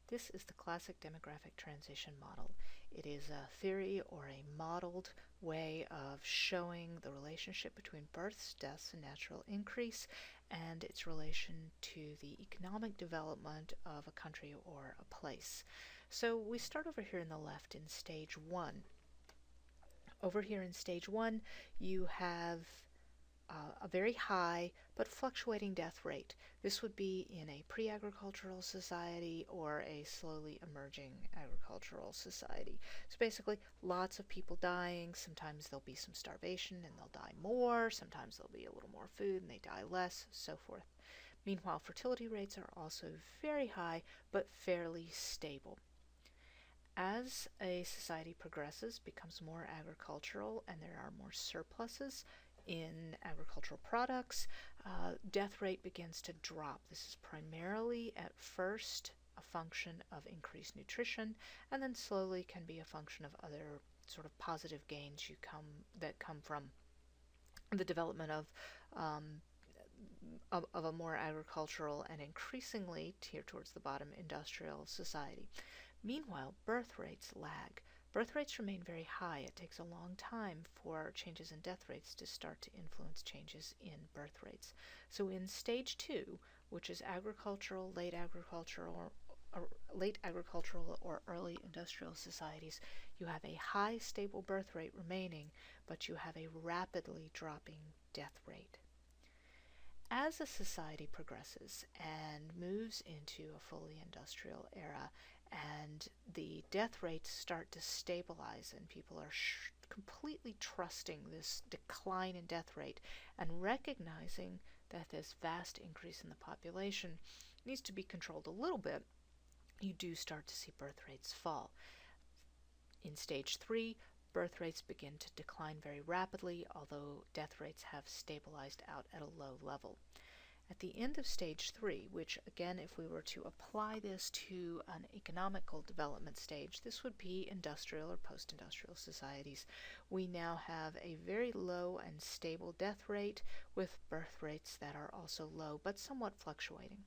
This is the classic demographic transition model. It is a theory or a modeled way of showing the relationship between births, deaths, and natural increase, and its relation to the economic development of a country or a place. So we start over here in the left in stage 1. Over here in stage 1, you have a very high but fluctuating death rate. This would be in a pre-agricultural society or a slowly emerging agricultural society. So basically, lots of people dying. Sometimes there'll be some starvation and they'll die more. Sometimes there'll be a little more food and they die less, so forth. Meanwhile, fertility rates are also very high but fairly stable. As a society progresses, becomes more agricultural, and there are more surpluses in agricultural products, death rate begins to drop. This is primarily at first a function of increased nutrition, and then slowly can be a function of other sort of positive gains that come from the development of a more agricultural and increasingly, here towards the bottom, industrial society. Meanwhile, birth rates lag. Birth rates remain very high. It takes a long time for changes in death rates to start to influence changes in birth rates. So in stage 2, which is late agricultural or early industrial societies, you have a high stable birth rate remaining, but you have a rapidly dropping death rate. As a society progresses and moves into a fully industrial era, and the death rates start to stabilize, and people are completely trusting this decline in death rate and recognizing that this vast increase in the population needs to be controlled a little bit, you do start to see birth rates fall. In stage 3, birth rates begin to decline very rapidly, although death rates have stabilized out at a low level. At the end of stage 3, which again, if we were to apply this to an economical development stage, this would be industrial or post-industrial societies. We now have a very low and stable death rate with birth rates that are also low but somewhat fluctuating.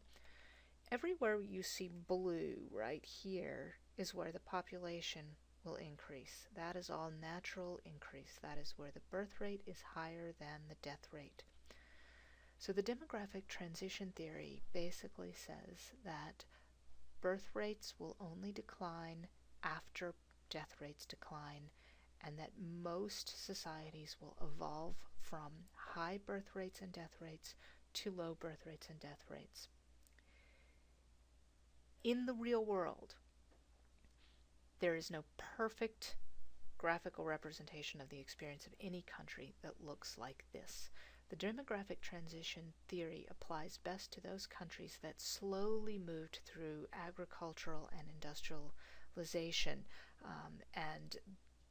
Everywhere you see blue right here is where the population will increase. That is all natural increase. That is where the birth rate is higher than the death rate. So the demographic transition theory basically says that birth rates will only decline after death rates decline, and that most societies will evolve from high birth rates and death rates to low birth rates and death rates. In the real world, there is no perfect graphical representation of the experience of any country that looks like this. The demographic transition theory applies best to those countries that slowly moved through agricultural and industrialization, and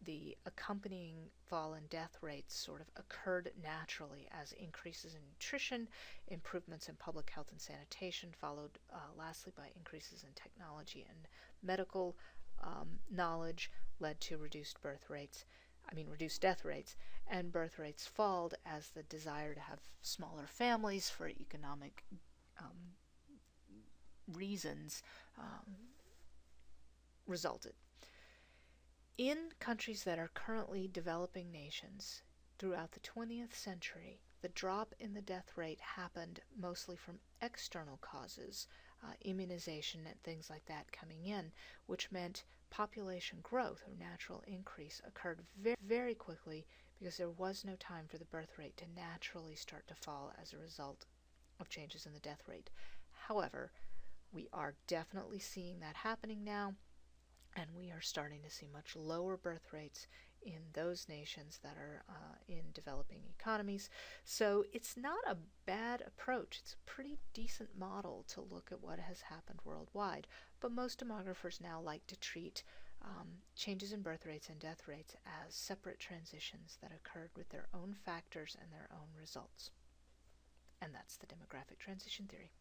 the accompanying fall in death rates sort of occurred naturally as increases in nutrition, improvements in public health and sanitation, followed lastly by increases in technology and medical knowledge, led to reduced death rates, and birth rates falled as the desire to have smaller families for economic reasons resulted. In countries that are currently developing nations throughout the 20th century, the drop in the death rate happened mostly from external causes, immunization and things like that coming in, which meant population growth or natural increase occurred very, very quickly because there was no time for the birth rate to naturally start to fall as a result of changes in the death rate. However, we are definitely seeing that happening now, and we are starting to see much lower birth rates in those nations that are in developing economies. So it's not a bad approach. It's a pretty decent model to look at what has happened worldwide. But most demographers now like to treat changes in birth rates and death rates as separate transitions that occurred with their own factors and their own results. And that's the demographic transition theory.